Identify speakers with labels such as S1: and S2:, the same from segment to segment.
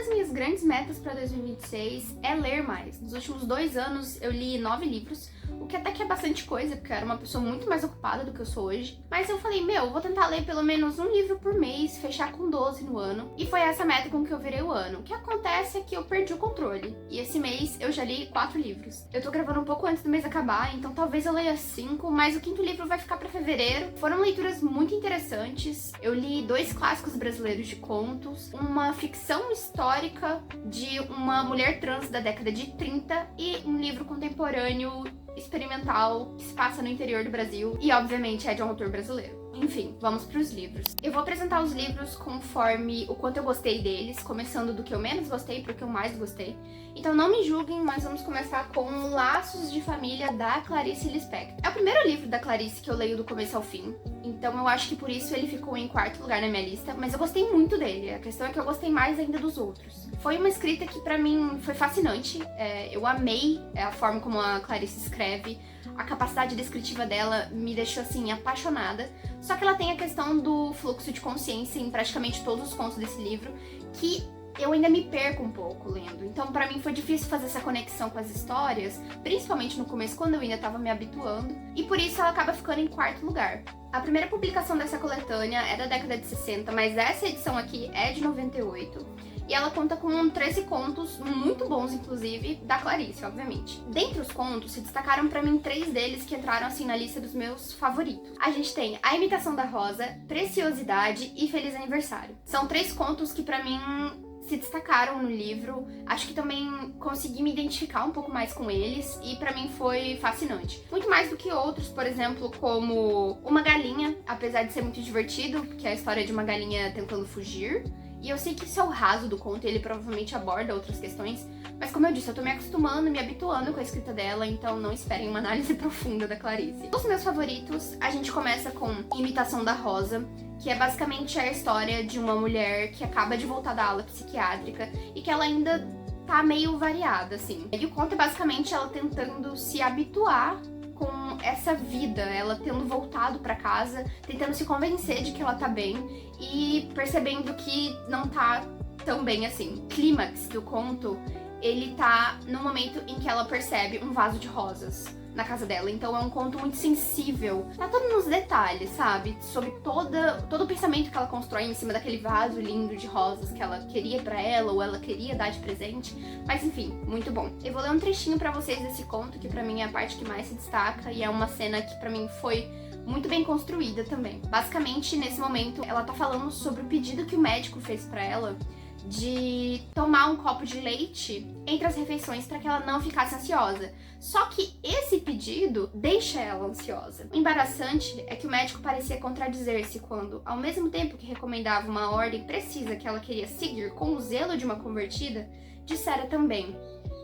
S1: das minhas grandes metas para 2026 é ler mais. Nos últimos 2 anos eu li 9 livros, o que até que é bastante coisa, porque eu era uma pessoa muito mais ocupada do que eu sou hoje. Mas eu falei, vou tentar ler pelo menos um livro por mês, fechar com 12 no ano. E foi essa meta com que eu virei o ano. O que acontece é que eu perdi o controle. E esse mês eu já li 4 livros. Eu tô gravando um pouco antes do mês acabar, então talvez eu leia 5, mas o 5º livro vai ficar pra fevereiro. Foram leituras muito interessantes. Eu li 2 clássicos brasileiros de contos, uma ficção histórica de uma mulher trans da década de 30 e um livro contemporâneo experimental que se passa no interior do Brasil e, obviamente, é de um autor brasileiro. Enfim, vamos para os livros. Eu vou apresentar os livros conforme o quanto eu gostei deles, começando do que eu menos gostei para o que eu mais gostei. Então não me julguem, mas vamos começar com Laços de Família, da Clarice Lispector. É o primeiro livro da Clarice que eu leio do começo ao fim, então eu acho que por isso ele ficou em 4º lugar na minha lista, mas eu gostei muito dele. A questão é que eu gostei mais ainda dos outros. Foi uma escrita que pra mim foi fascinante, eu amei a forma como a Clarice escreve, a capacidade descritiva dela me deixou assim apaixonada. Só que ela tem a questão do fluxo de consciência em praticamente todos os contos desse livro, que eu ainda me perco um pouco lendo. Então pra mim foi difícil fazer essa conexão com as histórias, principalmente no começo, quando eu ainda tava me habituando, e por isso ela acaba ficando em 4º lugar. A primeira publicação dessa coletânea é da década de 60, mas essa edição aqui é de 98. E ela conta com 13 contos, muito bons inclusive, da Clarice, obviamente. Dentre os contos, se destacaram pra mim 3 deles que entraram assim na lista dos meus favoritos. A gente tem A Imitação da Rosa, Preciosidade e Feliz Aniversário. São 3 contos que pra mim se destacaram no livro, acho que também consegui me identificar um pouco mais com eles e pra mim foi fascinante. Muito mais do que outros, por exemplo, como Uma Galinha, apesar de ser muito divertido, que é a história de uma galinha tentando fugir. E eu sei que isso é o raso do conto e ele provavelmente aborda outras questões, mas como eu disse, eu tô me acostumando, me habituando com a escrita dela, então não esperem uma análise profunda da Clarice. Os meus favoritos, a gente começa com Imitação da Rosa, que é basicamente a história de uma mulher que acaba de voltar da ala psiquiátrica e que ela ainda tá meio variada, assim. E o conto é basicamente ela tentando se habituar com essa vida, ela tendo voltado pra casa, tentando se convencer de que ela tá bem e percebendo que não tá tão bem assim. O clímax do conto, ele tá no momento em que ela percebe um vaso de rosas na casa dela, então é um conto muito sensível, tá todo nos detalhes, sabe? Sobre todo o pensamento que ela constrói em cima daquele vaso lindo de rosas que ela queria pra ela, ou ela queria dar de presente, mas enfim, muito bom. Eu vou ler um trechinho pra vocês desse conto, que pra mim é a parte que mais se destaca, e é uma cena que pra mim foi muito bem construída também. Basicamente, nesse momento, ela tá falando sobre o pedido que o médico fez pra ela de tomar um copo de leite entre as refeições para que ela não ficasse ansiosa. Só que esse pedido deixa ela ansiosa. O embaraçante é que o médico parecia contradizer-se quando, ao mesmo tempo que recomendava uma ordem precisa que ela queria seguir com o zelo de uma convertida, dissera também: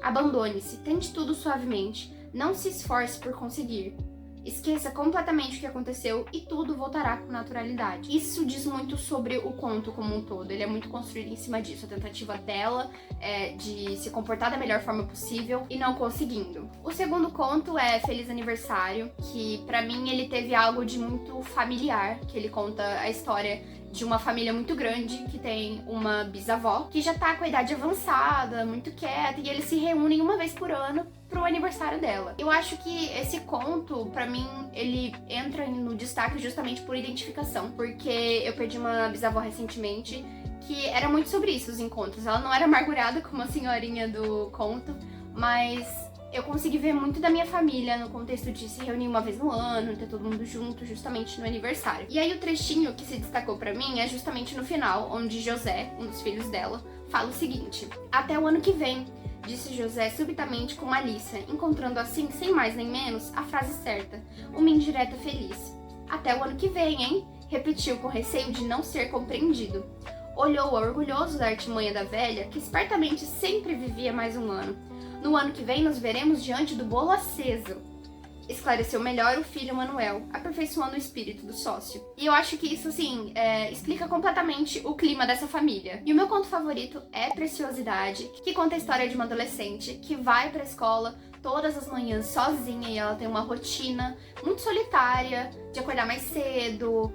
S1: abandone-se, tente tudo suavemente, não se esforce por conseguir. Esqueça completamente o que aconteceu e tudo voltará com naturalidade. Isso diz muito sobre o conto como um todo. Ele é muito construído em cima disso. A tentativa dela é de se comportar da melhor forma possível e não conseguindo. O segundo conto é Feliz Aniversário, que pra mim ele teve algo de muito familiar, que ele conta a história de uma família muito grande que tem uma bisavó que já tá com a idade avançada, muito quieta, e eles se reúnem uma vez por ano pro aniversário dela. Eu acho que esse conto, pra mim, ele entra no destaque justamente por identificação, porque eu perdi uma bisavó recentemente que era muito sobre isso, os encontros. Ela não era amargurada como a senhorinha do conto, mas eu consegui ver muito da minha família no contexto de se reunir uma vez no ano, ter todo mundo junto, justamente no aniversário. E aí o trechinho que se destacou pra mim é justamente no final, onde José, um dos filhos dela, fala o seguinte: até o ano que vem, disse José subitamente com malícia, encontrando assim, sem mais nem menos, a frase certa, uma indireta feliz. Até o ano que vem, hein? Repetiu com receio de não ser compreendido. Olhou orgulhoso da artimanha da velha, que espertamente sempre vivia mais um ano. No ano que vem nos veremos diante do bolo aceso, esclareceu melhor o filho Manuel, aperfeiçoando o espírito do sócio. E eu acho que isso, assim, explica completamente o clima dessa família. E o meu conto favorito é Preciosidade, que conta a história de uma adolescente que vai pra escola todas as manhãs sozinha e ela tem uma rotina muito solitária de acordar mais cedo,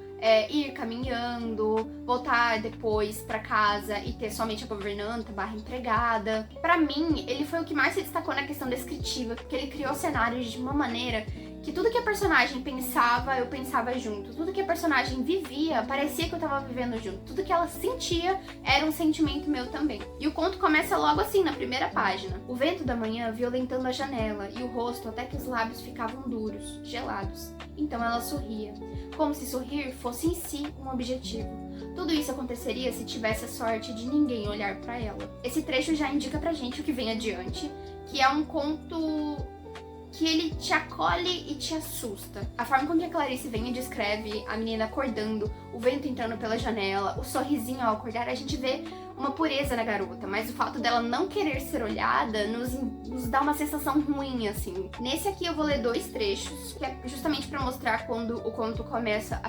S1: ir caminhando, voltar depois pra casa e ter somente a governanta / empregada. Pra mim, ele foi o que mais se destacou na questão descritiva, porque ele criou cenários de uma maneira que tudo que a personagem pensava, eu pensava junto. Tudo que a personagem vivia, parecia que eu tava vivendo junto. Tudo que ela sentia era um sentimento meu também. E o conto começa logo assim, na primeira página. O vento da manhã violentando a janela e o rosto até que os lábios ficavam duros, gelados. Então ela sorria, como se sorrir fosse em si um objetivo. Tudo isso aconteceria se tivesse a sorte de ninguém olhar pra ela. Esse trecho já indica pra gente o que vem adiante, que é um conto que ele te acolhe e te assusta. A forma com que a Clarice vem e descreve a menina acordando, o vento entrando pela janela, o sorrisinho ao acordar, a gente vê uma pureza na garota, mas o fato dela não querer ser olhada nos dá uma sensação ruim, assim. Nesse aqui eu vou ler 2 trechos, que é justamente pra mostrar quando o conto começa,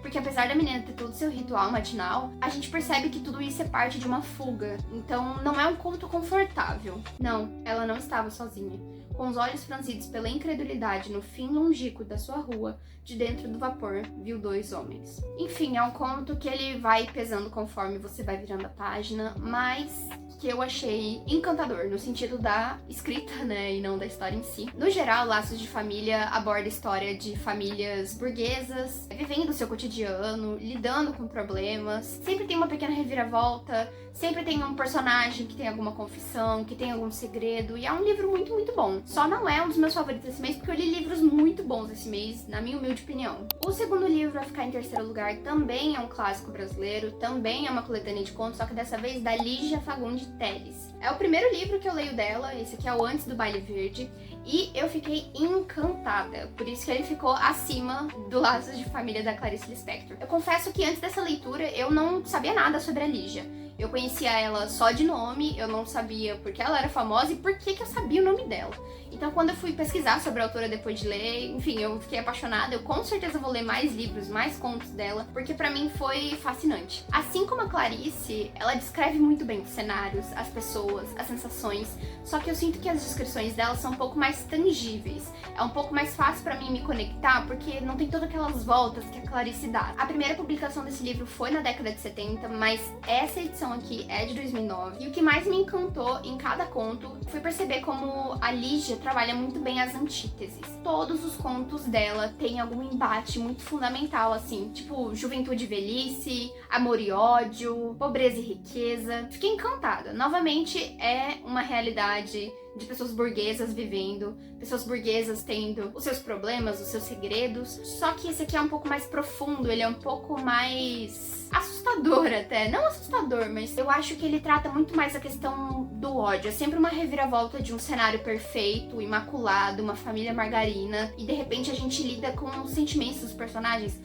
S1: porque apesar da menina ter todo o seu ritual matinal, a gente percebe que tudo isso é parte de uma fuga, então não é um conto confortável. Não, ela não estava sozinha. Com os olhos franzidos pela incredulidade no fim longínquo da sua rua, de dentro do vapor, viu 2 homens. Enfim, é um conto que ele vai pesando conforme você vai virando a página, mas que eu achei encantador, no sentido da escrita, né, e não da história em si. No geral, Laços de Família aborda a história de famílias burguesas, vivendo o seu cotidiano, lidando com problemas, sempre tem uma pequena reviravolta, sempre tem um personagem que tem alguma confissão, que tem algum segredo, e é um livro muito, muito bom. Só não é um dos meus favoritos esse mês, porque eu li livros muito bons esse mês, na minha humilde opinião. O segundo livro a ficar em terceiro lugar também é um clássico brasileiro, também é uma coletânea de contos, só que dessa vez da Lígia Fagundes Telles. É o primeiro livro que eu leio dela, esse aqui é o Antes do Baile Verde, e eu fiquei encantada, por isso que ele ficou acima do Laços de Família da Clarice Lispector. Eu confesso que antes dessa leitura eu não sabia nada sobre a Lígia. Eu conhecia ela só de nome, eu não sabia por que ela era famosa e por que eu sabia o nome dela. Então quando eu fui pesquisar sobre a autora depois de ler, enfim, eu fiquei apaixonada. Eu com certeza vou ler mais livros, mais contos dela, porque pra mim foi fascinante. Assim como a Clarice, ela descreve muito bem os cenários, as pessoas, as sensações, só que eu sinto que as descrições dela são um pouco mais tangíveis. É um pouco mais fácil pra mim me conectar, porque não tem todas aquelas voltas que a Clarice dá. A primeira publicação desse livro foi na década de 70, mas essa edição aqui é de 2009. E o que mais me encantou em cada conto foi perceber como a Lígia trabalha muito bem as antíteses. Todos os contos dela têm algum embate muito fundamental, assim, tipo juventude e velhice, amor e ódio, pobreza e riqueza. Fiquei encantada. Novamente, é uma realidade de pessoas burguesas vivendo, pessoas burguesas tendo os seus problemas, os seus segredos. Só que esse aqui é um pouco mais profundo, ele é um pouco mais assustador até. Não assustador, mas eu acho que ele trata muito mais a questão do ódio. É sempre uma reviravolta de um cenário perfeito, imaculado, uma família margarina, e de repente a gente lida com os sentimentos dos personagens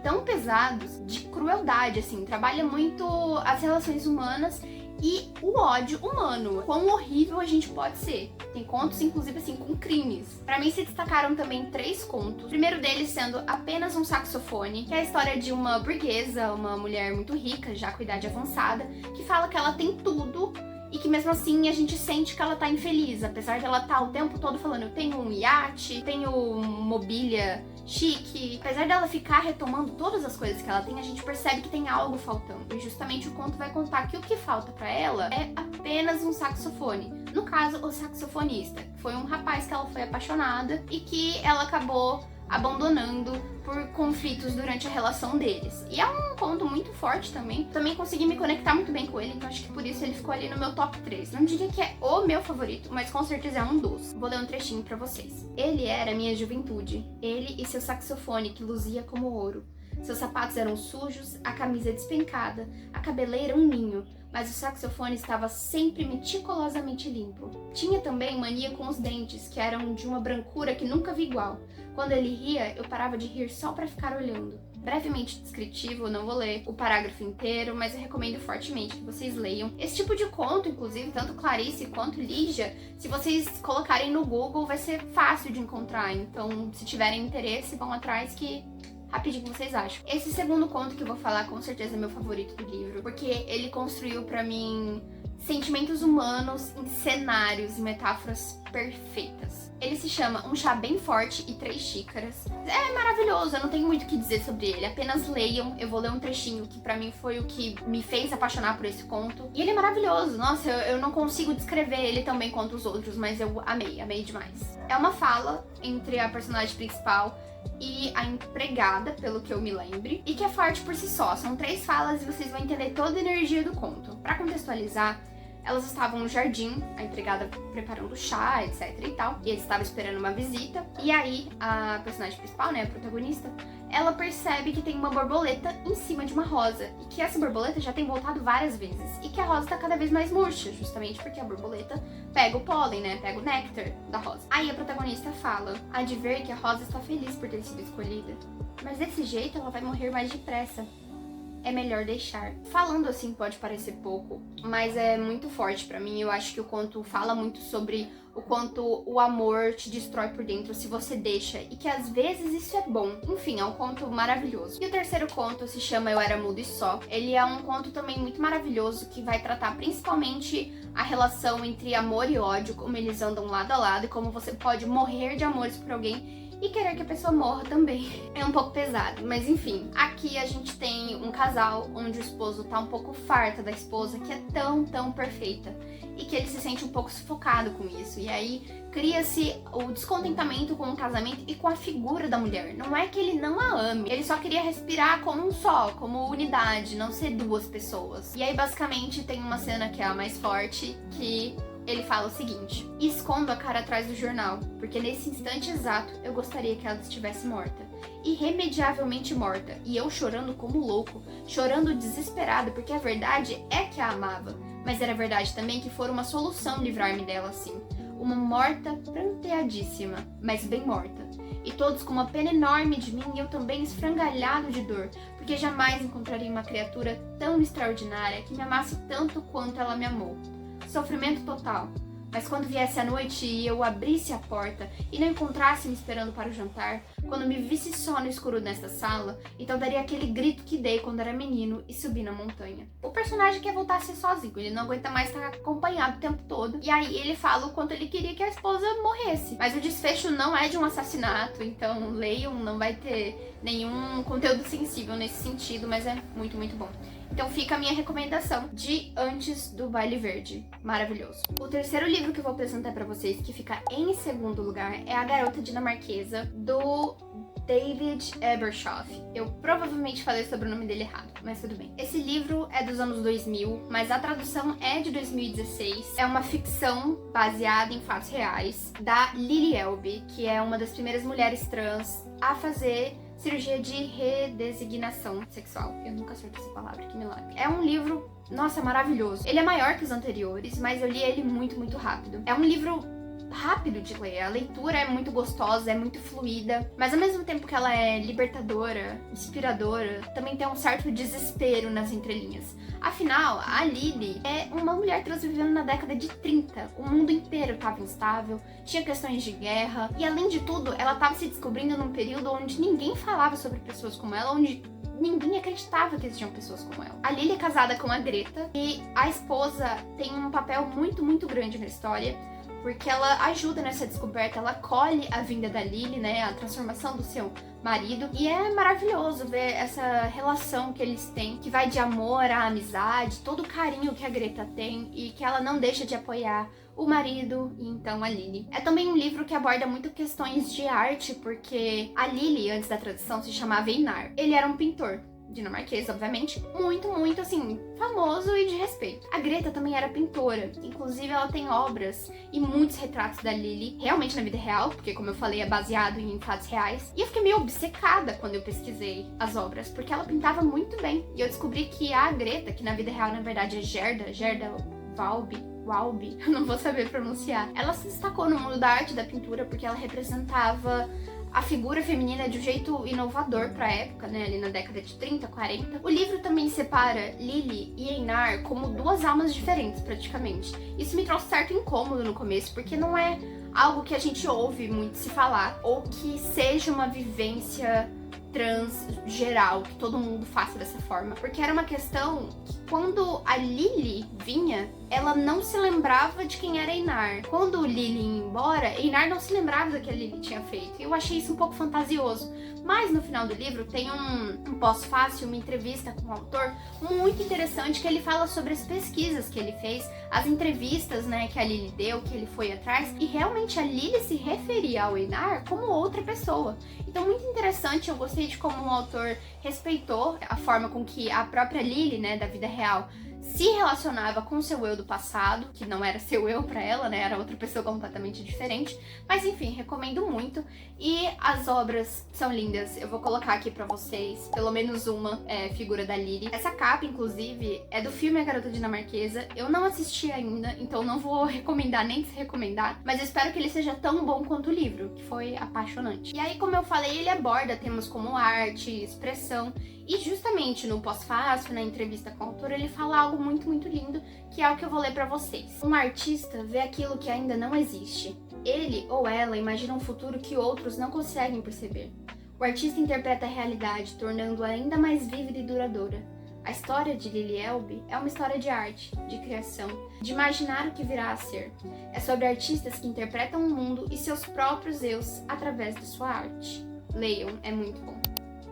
S1: tão pesados, de crueldade, assim. Trabalha muito as relações humanas e o ódio humano, quão horrível a gente pode ser. Tem contos, inclusive, assim, com crimes. Pra mim se destacaram também 3 contos. O primeiro deles sendo Apenas um Saxofone, que é a história de uma burguesa, uma mulher muito rica, já com idade avançada, que fala que ela tem tudo e que mesmo assim a gente sente que ela tá infeliz, apesar de ela estar o tempo todo falando: eu tenho um iate, tenho mobília chique. Apesar dela ficar retomando todas as coisas que ela tem, a gente percebe que tem algo faltando. E justamente o conto vai contar que o que falta pra ela é apenas um saxofone. No caso, o saxofonista. Foi um rapaz que ela foi apaixonada e que ela acabou abandonando por conflitos durante a relação deles. E é um conto muito forte também. Também consegui me conectar muito bem com ele, então acho que por isso ele ficou ali no meu top 3. Não diria que é o meu favorito, mas com certeza é um dos. Vou ler um trechinho pra vocês. Ele era minha juventude, ele e seu saxofone que luzia como ouro. Seus sapatos eram sujos, a camisa despencada, a cabeleira um ninho, mas o saxofone estava sempre meticulosamente limpo. Tinha também mania com os dentes, que eram de uma brancura que nunca vi igual. Quando ele ria, eu parava de rir só para ficar olhando. Brevemente descritivo, não vou ler o parágrafo inteiro, mas eu recomendo fortemente que vocês leiam. Esse tipo de conto, inclusive, tanto Clarice quanto Lígia, se vocês colocarem no Google, vai ser fácil de encontrar. Então, se tiverem interesse, vão atrás que rapidinho o que vocês acham. Esse segundo conto que eu vou falar com certeza é meu favorito do livro, porque ele construiu pra mim sentimentos humanos em cenários e metáforas perfeitas. Ele se chama Um Chá Bem Forte e 3 Xícaras. É maravilhoso, eu não tenho muito o que dizer sobre ele, apenas leiam. Eu vou ler um trechinho que pra mim foi o que me fez apaixonar por esse conto. E ele é maravilhoso, nossa, eu não consigo descrever ele tão bem quanto os outros, mas eu amei demais. É uma fala entre a personagem principal e a empregada, pelo que eu me lembre, e que é forte por si só. São 3 falas e vocês vão entender toda a energia do conto. Pra contextualizar, elas estavam no jardim, a empregada preparando chá, etc e tal, e eles estavam esperando uma visita, e aí a personagem principal, né, a protagonista, ela percebe que tem uma borboleta em cima de uma rosa, e que essa borboleta já tem voltado várias vezes, e que a rosa tá cada vez mais murcha, justamente porque a borboleta pega o pólen, né, pega o néctar da rosa. Aí a protagonista fala, há de ver que a rosa está feliz por ter sido escolhida, mas desse jeito ela vai morrer mais depressa. É melhor deixar. Falando assim pode parecer pouco, mas é muito forte pra mim. Eu acho que o conto fala muito sobre o quanto o amor te destrói por dentro se você deixa, e que às vezes isso é bom. Enfim, é um conto maravilhoso. E o terceiro conto se chama Eu Era Mudo e Só. Ele é um conto também muito maravilhoso que vai tratar principalmente a relação entre amor e ódio, como eles andam lado a lado e como você pode morrer de amores por alguém e querer que a pessoa morra também. É um pouco pesado, mas enfim. Aqui a gente tem um casal onde o esposo tá um pouco farta da esposa, que é tão perfeita, e que ele se sente um pouco sufocado com isso. E aí cria-se o descontentamento com o casamento e com a figura da mulher. Não é que ele não a ame, ele só queria respirar como um só, como unidade, não ser 2 pessoas. E aí basicamente tem uma cena que é a mais forte, que ele fala o seguinte: escondo a cara atrás do jornal, porque nesse instante exato eu gostaria que ela estivesse morta, irremediavelmente morta, e eu chorando como louco, chorando desesperado, porque a verdade é que a amava, mas era verdade também que fora uma solução livrar-me dela assim, uma morta pranteadíssima, mas bem morta, e todos com uma pena enorme de mim e eu também esfrangalhado de dor, porque jamais encontraria uma criatura tão extraordinária que me amasse tanto quanto ela me amou. Sofrimento total. Mas quando viesse a noite e eu abrisse a porta e não encontrasse me esperando para o jantar, quando me visse só no escuro nesta sala, então daria aquele grito que dei quando era menino e subi na montanha. O personagem quer voltar a ser sozinho, ele não aguenta mais estar acompanhado o tempo todo. E aí ele fala o quanto ele queria que a esposa morresse. Mas o desfecho não é de um assassinato, então leiam, não vai ter nenhum conteúdo sensível nesse sentido, mas é muito bom. Então fica a minha recomendação de Antes do Baile Verde. Maravilhoso. O terceiro livro que eu vou apresentar pra vocês, que fica em segundo lugar, é A Garota Dinamarquesa, do David Ebershoff. Eu provavelmente falei sobre o nome dele errado, mas tudo bem. Esse livro é dos anos 2000, mas a tradução é de 2016. É uma ficção baseada em fatos reais da Lily Elbe, que é uma das primeiras mulheres trans a fazer cirurgia de redesignação sexual. Eu nunca acerto essa palavra, que milagre. É um livro, nossa, maravilhoso. Ele é maior que os anteriores, mas eu li ele muito rápido. É um livro rápido de ler, a leitura é muito gostosa, é muito fluida, mas ao mesmo tempo que ela é libertadora, inspiradora, também tem um certo desespero nas entrelinhas. Afinal, a Lily é uma mulher trans vivendo na década de 30, o mundo inteiro estava instável, tinha questões de guerra, e além de tudo, ela estava se descobrindo num período onde ninguém falava sobre pessoas como ela, onde ninguém acreditava que existiam pessoas como ela. A Lily é casada com a Greta, e a esposa tem um papel muito grande na história, porque ela ajuda nessa descoberta, ela acolhe a vinda da Lily, né, a transformação do seu marido, e é maravilhoso ver essa relação que eles têm, que vai de amor à amizade, todo o carinho que a Greta tem e que ela não deixa de apoiar o marido e então a Lily. É também um livro que aborda muito questões de arte, porque a Lily, antes da tradução, se chamava Einar. Ele era um pintor dinamarquês, obviamente, muito assim, famoso e de respeito. A Greta também era pintora, inclusive ela tem obras e muitos retratos da Lily, realmente na vida real, porque como eu falei, é baseado em fatos reais. E eu fiquei meio obcecada quando eu pesquisei as obras, porque ela pintava muito bem. E eu descobri que a Greta, que na vida real na verdade é Gerda Walby, eu não vou saber pronunciar, ela se destacou no mundo da arte e da pintura porque ela representava a figura feminina de um jeito inovador pra época, né, ali na década de 30, 40. O livro também separa Lily e Einar como 2 almas diferentes, praticamente. Isso me trouxe certo incômodo no começo, porque não é algo que a gente ouve muito se falar, ou que seja uma vivência trans geral, que todo mundo faça dessa forma. Porque era uma questão que quando a Lily vinha, ela ela não se lembrava de quem era Einar. Quando Lily ia embora, Einar não se lembrava do que a Lily tinha feito. Eu achei isso um pouco fantasioso. Mas no final do livro tem um pós-fácil, uma entrevista com o autor muito interessante, que ele fala sobre as pesquisas que ele fez, as entrevistas, né, que a Lily deu, que ele foi atrás, e realmente a Lily se referia ao Einar como outra pessoa. Então, muito interessante, eu gostei de como o autor respeitou a forma com que a própria Lily, né, da vida real, se relacionava com o seu eu do passado, que não era seu eu pra ela, né, era outra pessoa completamente diferente. Mas enfim, recomendo muito. E as obras são lindas, eu vou colocar aqui pra vocês pelo menos uma figura da Lily. Essa capa, inclusive, é do filme A Garota Dinamarquesa. Eu não assisti ainda, então não vou recomendar nem desrecomendar, mas eu espero que ele seja tão bom quanto o livro, que foi apaixonante. E aí, como eu falei, ele aborda temas como arte, expressão, e justamente no pós-fácil, na entrevista com o autor, ele fala algo muito, muito lindo, que é o que eu vou ler pra vocês. Um artista vê aquilo que ainda não existe. Ele ou ela imagina um futuro que outros não conseguem perceber. O artista interpreta a realidade, tornando-a ainda mais vívida e duradoura. A história de Lily Elbe é uma história de arte, de criação, de imaginar o que virá a ser. É sobre artistas que interpretam o mundo e seus próprios eus através de sua arte. Leiam, é muito bom.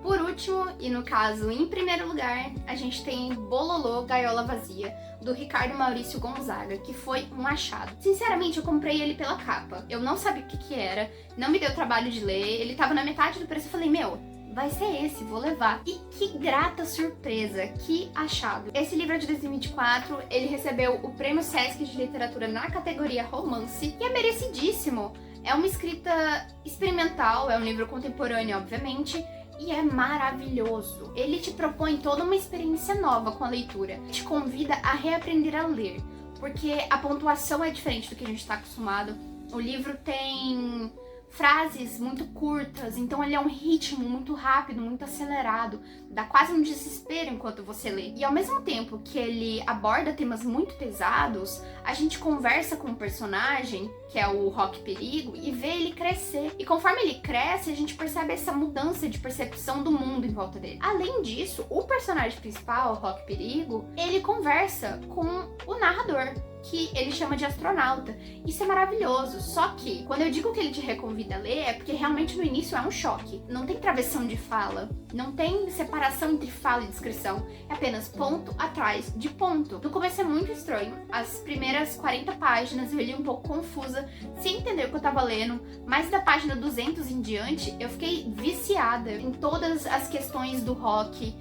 S1: Por último, e no caso em primeiro lugar, a gente tem Bololô, Gaiola Vazia, do Ricardo Maurício Gonzaga, que foi um achado. Sinceramente, eu comprei ele pela capa. Eu não sabia o que era, não me deu trabalho de ler, ele tava na metade do preço, eu falei, meu, vai ser esse, vou levar. E que grata surpresa, que achado. Esse livro é de 2024, ele recebeu o Prêmio Sesc de Literatura na categoria Romance, e é merecidíssimo. É uma escrita experimental, é um livro contemporâneo, obviamente, e é maravilhoso. Ele te propõe toda uma experiência nova com a leitura. Te convida a reaprender a ler, porque a pontuação é diferente do que a gente está acostumado. O livro tem frases muito curtas, então ele é um ritmo muito rápido, muito acelerado, dá quase um desespero enquanto você lê. E ao mesmo tempo que ele aborda temas muito pesados, a gente conversa com o personagem, que é o Rock Perigo, e vê ele crescer. E conforme ele cresce, a gente percebe essa mudança de percepção do mundo em volta dele. Além disso, o personagem principal, o Rock Perigo, ele conversa com o narrador, que ele chama de astronauta. Isso é maravilhoso, só que quando eu digo que ele te reconvida a ler, é porque realmente no início é um choque. Não tem travessão de fala, não tem separação entre fala e descrição, é apenas ponto atrás de ponto. No começo é muito estranho, as primeiras 40 páginas eu li um pouco confusa, sem entender o que eu tava lendo, mas da página 200 em diante eu fiquei viciada em todas as questões do Rock,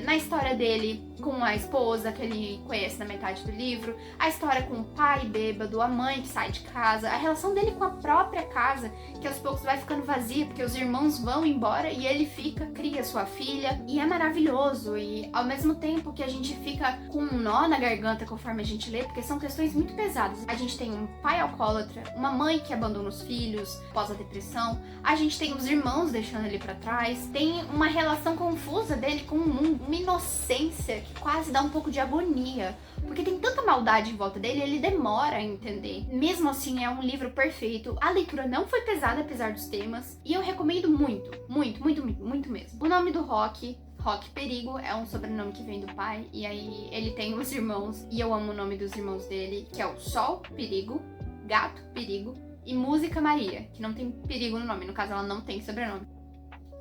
S1: na história dele com a esposa que ele conhece na metade do livro, a história com o pai bêbado, a mãe que sai de casa, a relação dele com a própria casa, que aos poucos vai ficando vazia porque os irmãos vão embora e ele fica, cria sua filha, e é maravilhoso. E ao mesmo tempo que a gente fica com um nó na garganta conforme a gente lê, porque são questões muito pesadas. A gente tem um pai alcoólatra, uma mãe que abandona os filhos após a depressão, a gente tem os irmãos deixando ele pra trás, tem uma relação confusa dele com o mundo, uma inocência que quase dá um pouco de agonia, porque tem tanta maldade em volta dele, ele demora a entender. Mesmo assim, é um livro perfeito. A leitura não foi pesada, apesar dos temas, e eu recomendo muito, muito, muito, muito, muito mesmo. O nome do Rock Perigo, é um sobrenome que vem do pai, e aí ele tem os irmãos, e eu amo o nome dos irmãos dele, que é o Sol Perigo, Gato Perigo e Música Maria, que não tem perigo no nome, no caso ela não tem sobrenome.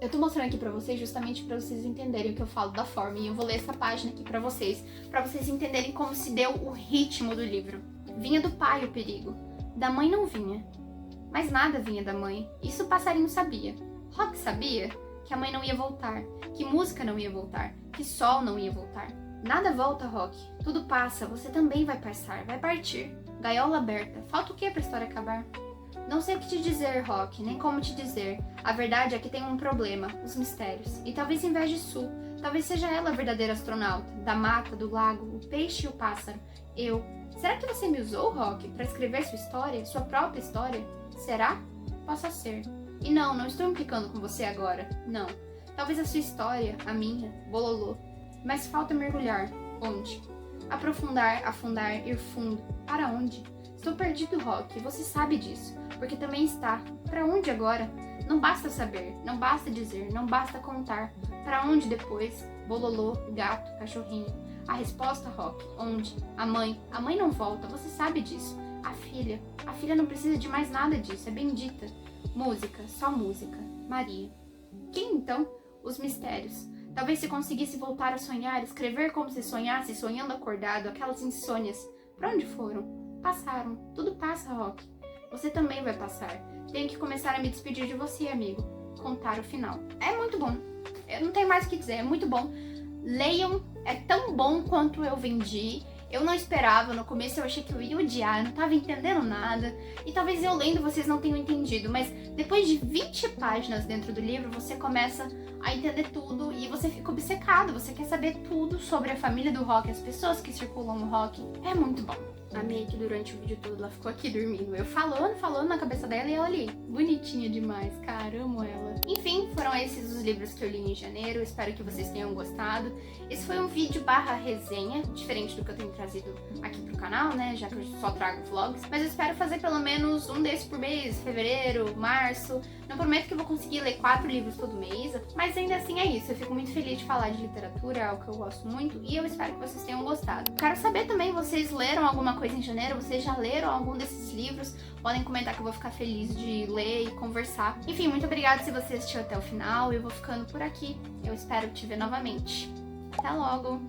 S1: Eu tô mostrando aqui pra vocês justamente pra vocês entenderem o que eu falo da forma, e eu vou ler essa página aqui pra vocês entenderem como se deu o ritmo do livro. Vinha do pai o perigo, da mãe não vinha, mas nada vinha da mãe, isso o passarinho sabia. Rock sabia que a mãe não ia voltar, que música não ia voltar, que sol não ia voltar. Nada volta, Rock, tudo passa, você também vai passar, vai partir. Gaiola aberta, falta o que pra história acabar? Não sei o que te dizer, Rock, nem como te dizer. A verdade é que tem um problema, os mistérios. E talvez em vez de Sul, talvez seja ela a verdadeira astronauta, da mata, do lago, o peixe e o pássaro. Eu. Será que você me usou, Rock, para escrever sua história, sua própria história? Será? Possa ser. E não estou implicando com você agora. Não. Talvez a sua história, a minha, bololô. Mas falta mergulhar. Onde? Aprofundar, afundar, ir fundo. Para onde? Estou perdido, Rock, você sabe disso, porque também está. Para onde agora? Não basta saber, não basta dizer, não basta contar. Para onde depois? Bololô, gato, cachorrinho. A resposta, Rock, onde? A mãe não volta, você sabe disso. A filha não precisa de mais nada disso, é bendita. Música, só música. Maria. Quem então? Os mistérios. Talvez se conseguisse voltar a sonhar, escrever como se sonhasse, sonhando acordado, aquelas insônias. Pra onde foram? Passaram. Tudo passa, Rock. Você também vai passar. Tenho que começar a me despedir de você, amigo. Contar o final. É muito bom. Eu não tenho mais o que dizer, é muito bom. Leiam, é tão bom quanto eu vendi. Eu não esperava, no começo eu achei que eu ia odiar, eu não tava entendendo nada. E talvez eu lendo vocês não tenham entendido, mas depois de 20 páginas dentro do livro, você começa a entender tudo e você fica obcecado. Você quer saber tudo sobre a família do Rock, as pessoas que circulam no Rock. É muito bom. A May, que durante o vídeo todo ela ficou aqui dormindo. Eu falando na cabeça dela e ela ali. Bonitinha demais, cara, amo ela. Enfim, foram esses os livros que eu li em janeiro. Espero que vocês tenham gostado. Esse foi um vídeo barra resenha, diferente do que eu tenho trazido aqui pro canal, né? Já que eu só trago vlogs. Mas eu espero fazer pelo menos um desses por mês, fevereiro, março. Não prometo que eu vou conseguir ler 4 livros todo mês, mas ainda assim é isso. Eu fico muito feliz de falar de literatura, é algo que eu gosto muito, e eu espero que vocês tenham gostado. Quero saber também, vocês leram alguma coisa em janeiro? Vocês já leram algum desses livros? Podem comentar que eu vou ficar feliz de ler e conversar. Enfim, muito obrigada se você assistiu até o final. Eu vou ficando por aqui. Eu espero te ver novamente. Até logo!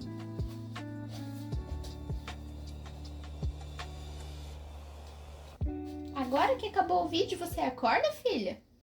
S1: Agora que acabou o vídeo, você acorda, filha?